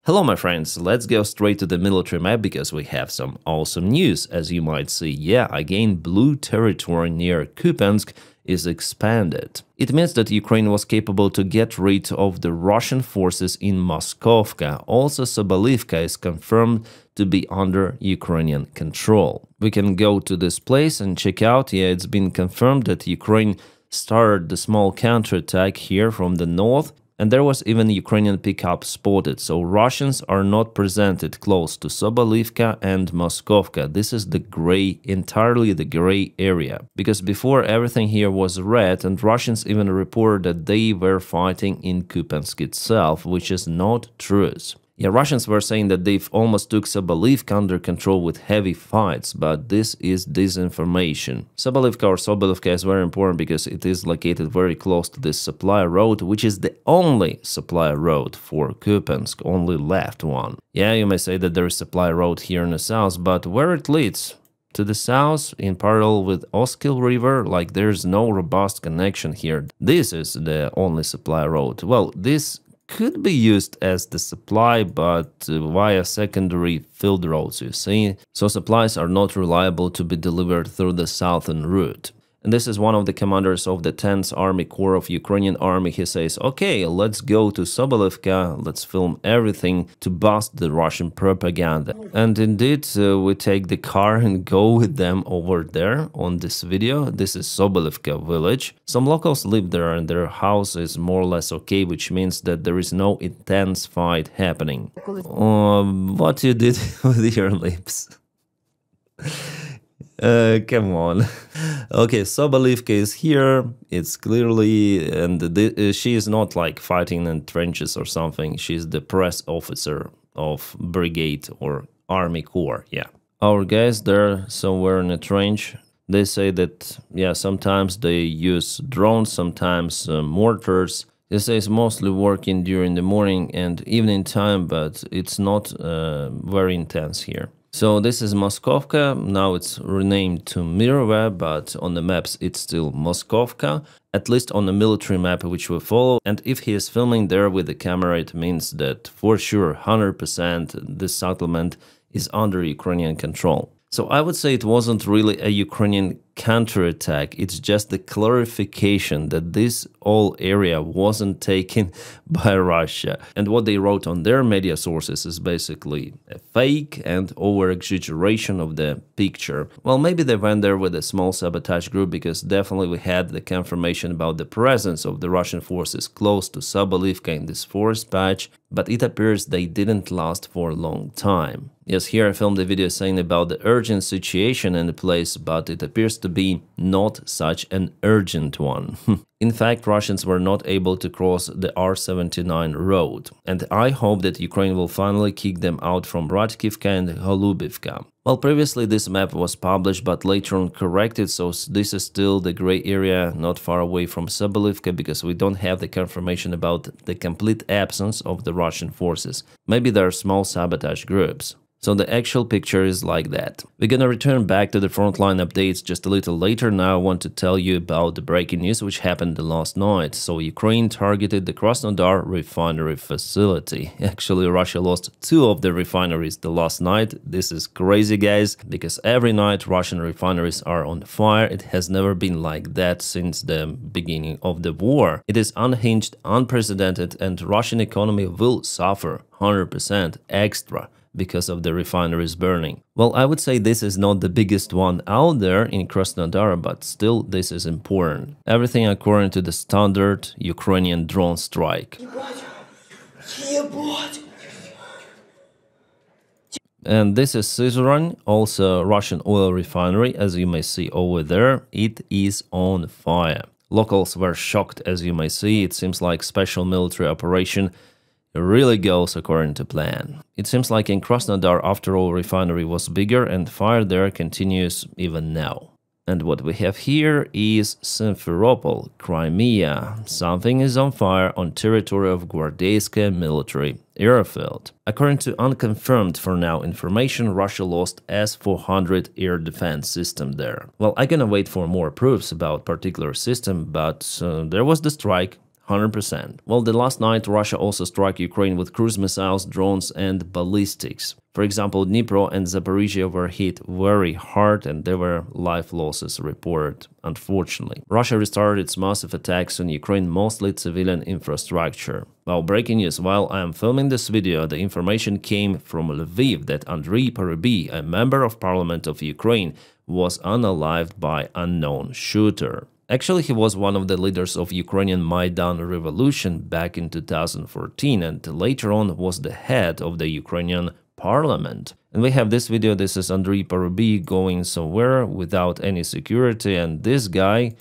Hello my friends, let's go straight to the military map because we have some awesome news. As you might see, again blue territory near Kupiansk is expanded. It means that Ukraine was capable to get rid of the Russian forces in Moskovka. Also Sobolivka is confirmed to be under Ukrainian control. We can go to this place and check out. It's been confirmed that Ukraine started the small counterattack here from the north. And there was even Ukrainian pickup spotted, so Russians are not presented close to Sobolivka and Moskovka. This is the gray, entirely the gray area. Because before everything here was red, and Russians even reported that they were fighting in Kupiansk itself, which is not true. Russians were saying that they've almost took Sobolivka under control with heavy fights, but this is disinformation. Sobolivka is very important because it is located very close to this supply road, which is the only supply road for Kupiansk, only left one. You may say that there is supply road here in the south, but where it leads? To the south, in parallel with Oskil River, like there's no robust connection here. This is the only supply road. Well, this could be used as the supply, but via secondary field roads, you see. So supplies are not reliable to be delivered through the southern route. And this is one of the commanders of the 10th Army Corps of Ukrainian Army. He says, okay, let's go to Sobolivka, let's film everything to bust the Russian propaganda. And indeed, we take the car and go with them over there on this video. This is Sobolivka village. Some locals live there and their house is more or less okay, which means that there is no intense fight happening. What you did with your lips? Come on. Okay, Sobolivka is here. It's clearly, and she is not like fighting in trenches or something. She's the press officer of brigade or army corps. Our guys there somewhere in a trench. They say that sometimes they use drones, sometimes mortars. They say it's mostly working during the morning and evening time, but it's not very intense here. So this is Moskovka, now it's renamed to Mirova, but on the maps it's still Moskovka, at least on the military map which we follow. And if he is filming there with the camera, it means that for sure 100% this settlement is under Ukrainian control. So I would say it wasn't really a Ukrainian counterattack, it's just the clarification that this whole area wasn't taken by Russia. And what they wrote on their media sources is basically a fake and over-exaggeration of the picture. Well, maybe they went there with a small sabotage group because definitely we had the confirmation about the presence of the Russian forces close to Sobolivka in this forest patch, but it appears they didn't last for a long time. Yes, here I filmed a video saying about the urgent situation in the place, but it appears to be not such an urgent one. In fact, Russians were not able to cross the R-79 road, and I hope that Ukraine will finally kick them out from Radkivka and Holubivka. Well, previously this map was published, but later on corrected, so this is still the gray area, not far away from Sobolivka, because we don't have the confirmation about the complete absence of the Russian forces. Maybe there are small sabotage groups. So the actual picture is like that. We're gonna return back to the frontline updates just a little later. Now I want to tell you about the breaking news which happened the last night. So Ukraine targeted the Krasnodar refinery facility. Actually, Russia lost 2 of the refineries the last night. This is crazy, guys, because every night Russian refineries are on fire. It has never been like that since the beginning of the war. It is unhinged, unprecedented, and Russian economy will suffer 100% extra because of the refineries burning. Well, I would say this is not the biggest one out there in Krasnodar, but still this is important. Everything according to the standard Ukrainian drone strike. And this is Syzran, also Russian oil refinery, as you may see over there. It is on fire. Locals were shocked, as you may see. It seems like special military operation really goes according to plan. It seems like in Krasnodar, after all, refinery was bigger and fire there continues even now. And what we have here is Simferopol, Crimea. Something is on fire on territory of Gvardeyska military airfield. According to unconfirmed for now information, Russia lost S-400 air defense system there. Well, I'm gonna wait for more proofs about particular system, but there was the strike. 100%. Well, the last night Russia also struck Ukraine with cruise missiles, drones and ballistics. For example, Dnipro and Zaporizhia were hit very hard and there were life losses reported, unfortunately. Russia restarted its massive attacks on Ukraine, mostly civilian infrastructure. Well, breaking news, while I am filming this video, the information came from Lviv that Andriy Parubiy, a member of parliament of Ukraine, was unalived by unknown shooter. Actually, he was one of the leaders of Ukrainian Maidan revolution back in 2014 and later on was the head of the Ukrainian parliament. And we have this video. This is Andriy Parubiy going somewhere without any security, and this guy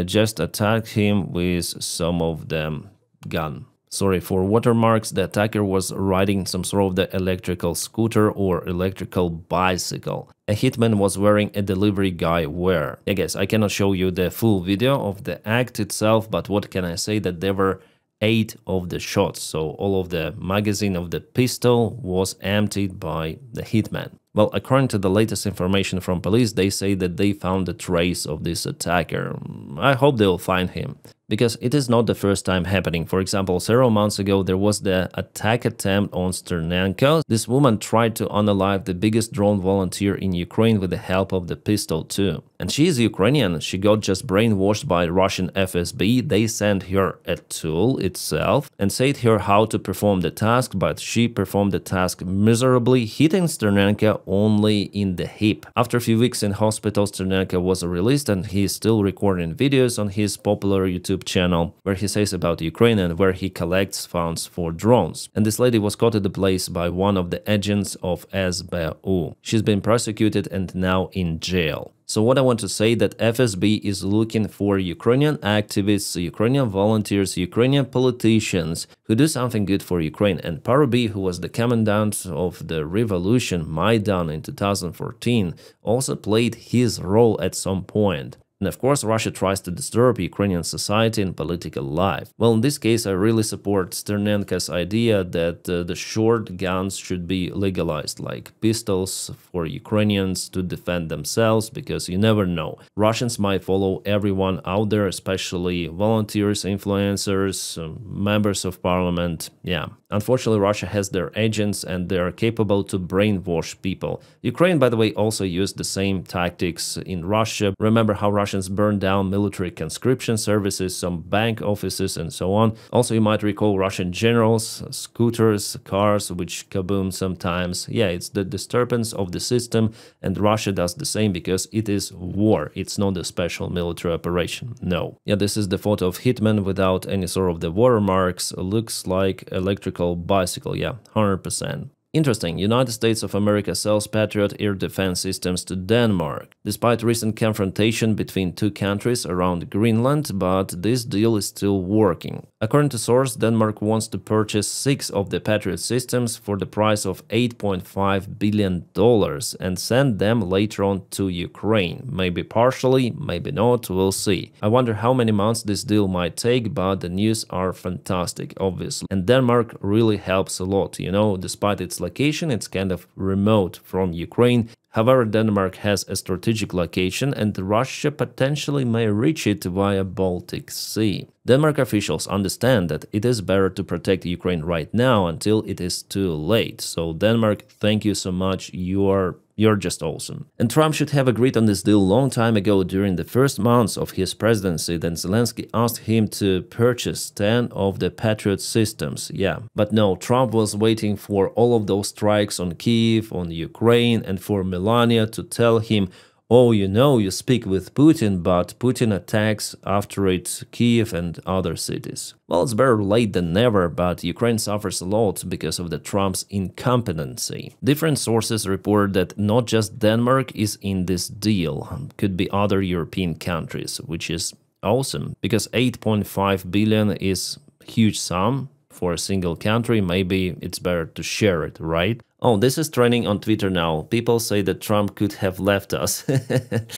just attacked him with some of the gun. Sorry for watermarks. The attacker was riding some sort of the electrical scooter or electrical bicycle. A hitman was wearing a delivery guy wear. I guess I cannot show you the full video of the act itself, but what can I say, that there were 8 of the shots, so all of the magazine of the pistol was emptied by the hitman. Well, according to the latest information from police, they say that they found a trace of this attacker. I hope they'll find him, because it is not the first time happening. For example, several months ago, there was the attack attempt on Sternenko. This woman tried to unalive the biggest drone volunteer in Ukraine with the help of the pistol too. And she is Ukrainian. She got just brainwashed by Russian FSB. They sent her a tool itself and said her how to perform the task, but she performed the task miserably, hitting Sternenko only in the hip. After a few weeks in hospital, Sternenko was released and he is still recording videos on his popular YouTube channel where he says about Ukraine and where he collects funds for drones. And this lady was caught at the place by one of the agents of SBU. She's been prosecuted and now in jail. So what I want to say, that FSB is looking for Ukrainian activists, Ukrainian volunteers, Ukrainian politicians who do something good for Ukraine. And Parubiy, who was the commandant of the revolution Maidan in 2014, also played his role at some point. And of course, Russia tries to disturb Ukrainian society and political life. Well, in this case, I really support Sternenko's idea that the short guns should be legalized, like pistols for Ukrainians to defend themselves, because you never know. Russians might follow everyone out there, especially volunteers, influencers, members of parliament. Yeah. Unfortunately, Russia has their agents and they are capable to brainwash people. Ukraine, by the way, also used the same tactics in Russia. Remember how Russians burned down military conscription services, some bank offices and so on. Also, you might recall Russian generals, scooters, cars, which kaboom sometimes. Yeah, it's the disturbance of the system, and Russia does the same because it is war. It's not a special military operation. No. Yeah, this is the photo of hitman without any sort of the watermarks. Looks like electrical bicycle. Yeah, 100%. Interesting, United States of America sells Patriot air defense systems to Denmark. Despite recent confrontation between two countries around Greenland, but this deal is still working. According to source, Denmark wants to purchase 6 of the Patriot systems for the price of $8.5 billion and send them later on to Ukraine. Maybe partially, maybe not, we'll see. I wonder how many months this deal might take, but the news are fantastic, obviously. And Denmark really helps a lot, you know, despite its location, it's kind of remote from Ukraine. However, Denmark has a strategic location and Russia potentially may reach it via Baltic Sea. Denmark officials understand that it is better to protect Ukraine right now until it is too late. So Denmark, thank you so much, you're just awesome. And Trump should have agreed on this deal long time ago during the first months of his presidency. Then Zelensky asked him to purchase 10 of the Patriot systems. Yeah, but no, Trump was waiting for all of those strikes on Kyiv, on Ukraine, and for Melania to tell him, oh, you know, you speak with Putin, but Putin attacks after it Kyiv and other cities. Well, it's better late than never, but Ukraine suffers a lot because of the Trump's incompetency. Different sources report that not just Denmark is in this deal, could be other European countries, which is awesome, because 8.5 billion is a huge sum for a single country. Maybe it's better to share it, right? Oh, this is trending on Twitter now. People say that Trump could have left us.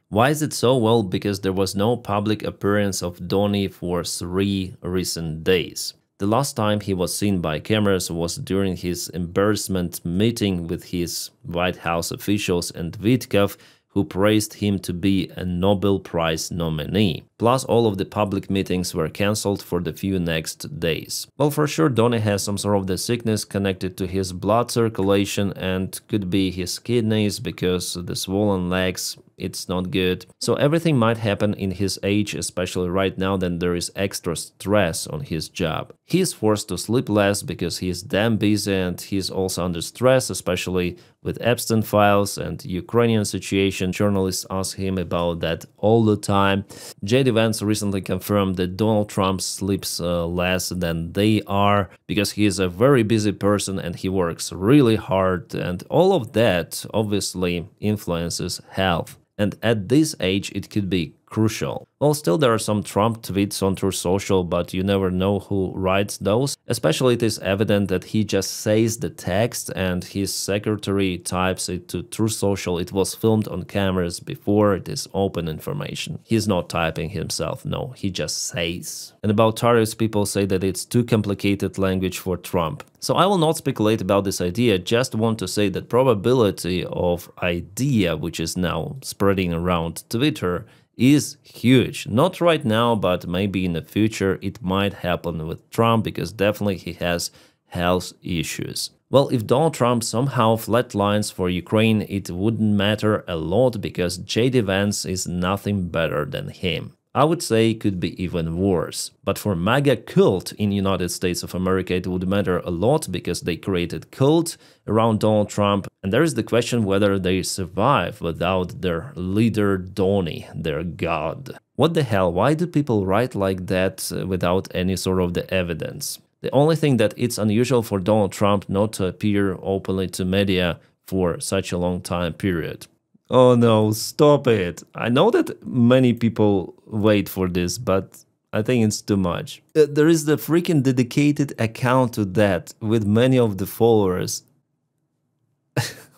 Why is it so? Well, because there was no public appearance of Donny for 3 recent days. The last time he was seen by cameras was during his embarrassment meeting with his White House officials and Davydov, who praised him to be a Nobel Prize nominee. Plus, all of the public meetings were cancelled for the few next days. Well, for sure, Donny has some sort of the sickness connected to his blood circulation and could be his kidneys because the swollen legs, it's not good. So everything might happen in his age, especially right now that there is extra stress on his job. He is forced to sleep less because he is damn busy, and he's also under stress, especially with Epstein files and Ukrainian situation. Journalists ask him about that all the time. J.D. Vance recently confirmed that Donald Trump sleeps less than they are because he is a very busy person and he works really hard, and all of that obviously influences health. And at this age, it could be crucial. Well, still there are some Trump tweets on Truth Social, but you never know who writes those. Especially it is evident that he just says the text and his secretary types it to Truth Social. It was filmed on cameras before, it is open information. He's not typing himself, no, he just says. And about tariffs, people say that it's too complicated language for Trump. So I will not speculate about this idea, just want to say that probability of idea, which is now spreading around Twitter, is huge. Not right now, but maybe in the future it might happen with Trump, because definitely he has health issues. Well, if Donald Trump somehow flatlines for Ukraine, it wouldn't matter a lot because J.D. Vance is nothing better than him. I would say it could be even worse. But for MAGA cult in United States of America, it would matter a lot because they created cult around Donald Trump. And there is the question whether they survive without their leader Donny, their god. What the hell? Why do people write like that without any sort of the evidence? The only thing that it's unusual for Donald Trump not to appear openly to media for such a long time period. Oh no, stop it. I know that many people wait for this, but I think it's too much. There is the freaking dedicated account to that with many of the followers.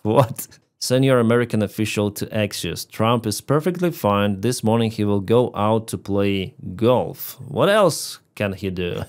What? Senior American official to Axios. Trump is perfectly fine. This morning he will go out to play golf. What else can he do?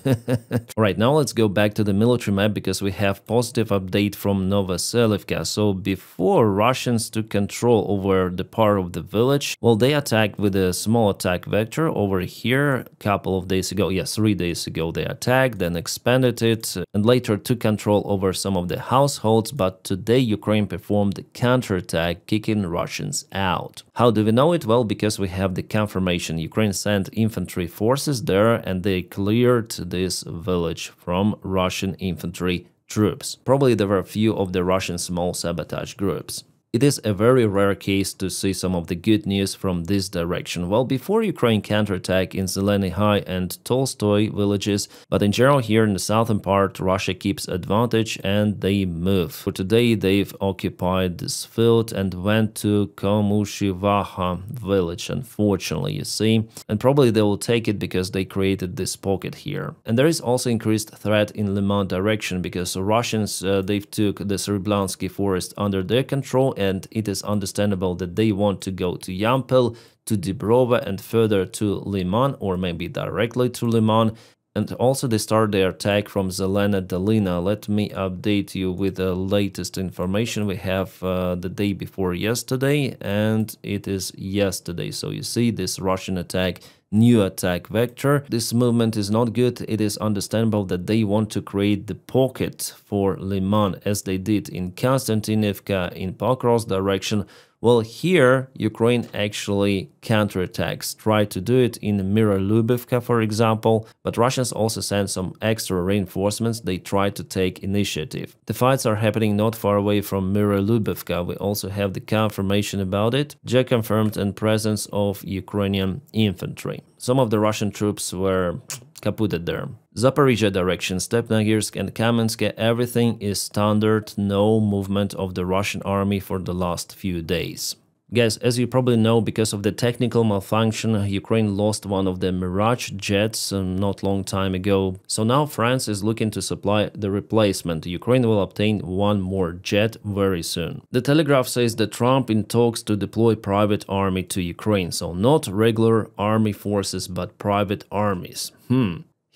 Alright, now let's go back to the military map because we have positive update from Novoselivka. So before Russians took control over the part of the village, well, they attacked with a small attack vector over here a couple of days ago. Yes, 3 days ago they attacked, then expanded it, and later took control over some of the households. But today Ukraine performed a counterattack, kicking Russians out. How do we know it? Well, because we have the confirmation. Ukraine sent infantry forces there and they cleared this village from Russian infantry troops. Probably there were a few of the Russian small sabotage groups. It is a very rare case to see some of the good news from this direction. Well, before Ukraine counterattack in Zeleny High and Tolstoy villages, but in general here in the southern part, Russia keeps advantage and they move. For today, they've occupied this field and went to Komushivaha village, unfortunately, you see. And probably they will take it because they created this pocket here. And there is also increased threat in Liman direction because Russians, they've took the Seriblansky forest under their control, and it is understandable that they want to go to Yampel, to Dibrova, and further to Liman, or maybe directly to Liman. And also they start their attack from Zelena Dolina. Let me update you with the latest information. We have the day before yesterday, and it is yesterday. So you see this Russian attack, new attack vector. This movement is not good. It is understandable that they want to create the pocket for Liman, as they did in Konstantinivka, in Pokrovsk direction. Well, here Ukraine actually counterattacks, try to do it in Mirolubivka, for example, but Russians also sent some extra reinforcements. They try to take initiative. The fights are happening not far away from Mirolubivka. We also have the confirmation about it. Jack confirmed and presence of Ukrainian infantry. Some of the Russian troops were kaputted there. Zaporizhia direction, Stepnogorsk and Kamensk, everything is standard, no movement of the Russian army for the last few days. Guys, as you probably know, because of the technical malfunction, Ukraine lost one of the Mirage jets not long time ago. So now France is looking to supply the replacement. Ukraine will obtain one more jet very soon. The Telegraph says that Trump in talks to deploy private army to Ukraine. So not regular army forces, but private armies.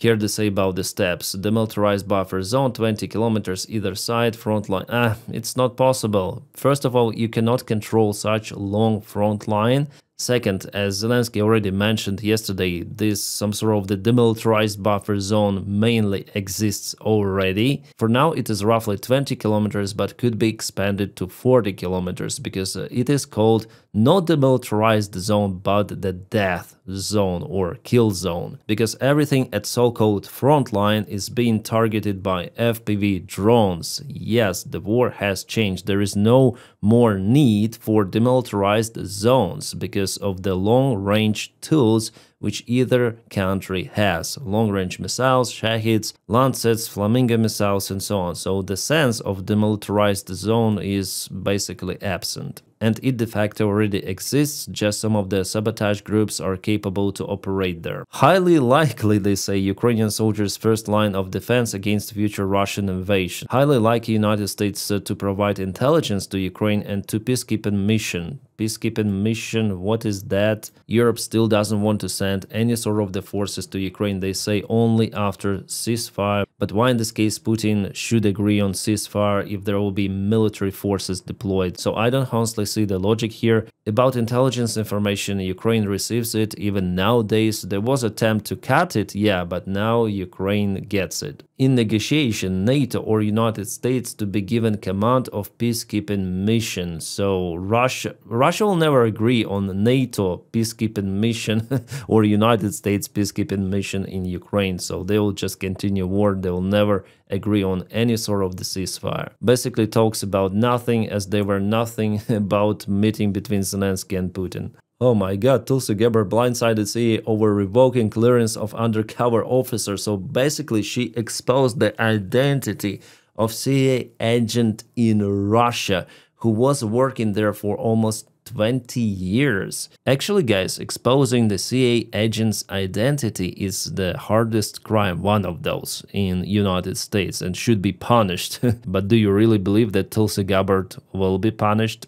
Here they say about the steps. Demilitarized buffer zone, 20 kilometers either side, front line. It's not possible. First of all, you cannot control such long front line. Second, as Zelensky already mentioned yesterday, this some sort of the demilitarized buffer zone mainly exists already. For now, it is roughly 20 kilometers, but could be expanded to 40 kilometers because it is called not demilitarized zone, but the death zone or kill zone, because everything at so-called Frontline is being targeted by FPV drones. Yes, the war has changed. There is no more need for demilitarized zones because of the long-range tools which either country has. Long-range missiles, Shahids, Lancets, Flamingo missiles, and so on. So the sense of demilitarized zone is basically absent. And it de facto already exists, just some of the sabotage groups are capable to operate there. Highly likely, they say, Ukrainian soldiers' first line of defense against future Russian invasion. Highly likely United States to provide intelligence to Ukraine and to peacekeeping mission. Peacekeeping mission, what is that? Europe still doesn't want to send any sort of the forces to Ukraine. They say only after ceasefire. But why in this case Putin should agree on ceasefire if there will be military forces deployed? So I don't honestly see the logic here. About intelligence information, Ukraine receives it. Even nowadays, there was an attempt to cut it, yeah, but now Ukraine gets it. In negotiation, NATO or United States to be given command of peacekeeping mission. So Russia will never agree on NATO peacekeeping mission or United States peacekeeping mission in Ukraine. So they will just continue war. They will never agree on any sort of the ceasefire. Basically talks about nothing, as they were nothing about meeting between Zelensky and Putin. Oh my god, Tulsi Gabbard blindsided CIA over revoking clearance of undercover officer. So basically she exposed the identity of CIA agent in Russia who was working there for almost 20 years. Actually, guys, exposing the CIA agent's identity is the hardest crime, one of those, in United States and should be punished. But do you really believe that Tulsi Gabbard will be punished?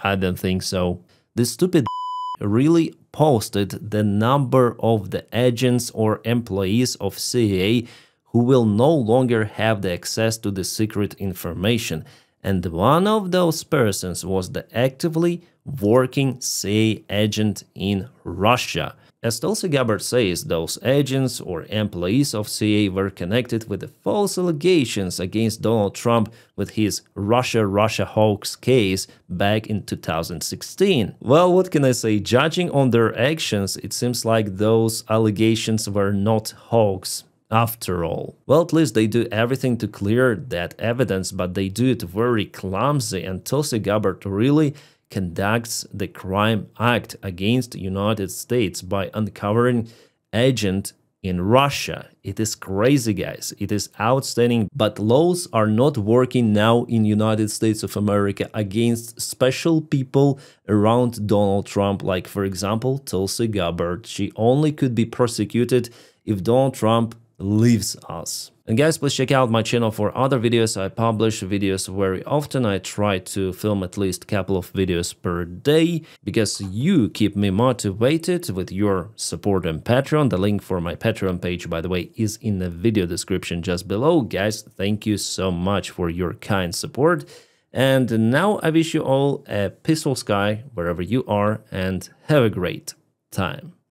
I don't think so. This stupid really posted the number of the agents or employees of CIA who will no longer have the access to the secret information. And one of those persons was the actively working CIA agent in Russia. As Tulsi Gabbard says, those agents or employees of CIA were connected with the false allegations against Donald Trump with his Russia hoax case back in 2016. Well, what can I say? Judging on their actions, it seems like those allegations were not hoax after all. Well, at least they do everything to clear that evidence, but they do it very clumsy, and Tulsi Gabbard really conducts the crime act against the United States by uncovering agent in Russia. It is crazy, guys. It is outstanding, but laws are not working now in United States of America against special people around Donald Trump, like for example Tulsi Gabbard. She only could be prosecuted if Donald Trump leaves us. And guys, please check out my channel for other videos. I publish videos very often. I try to film at least a couple of videos per day because you keep me motivated with your support on Patreon. The link for my Patreon page, by the way, is in the video description just below. Guys, thank you so much for your kind support. And now I wish you all a peaceful sky wherever you are and have a great time.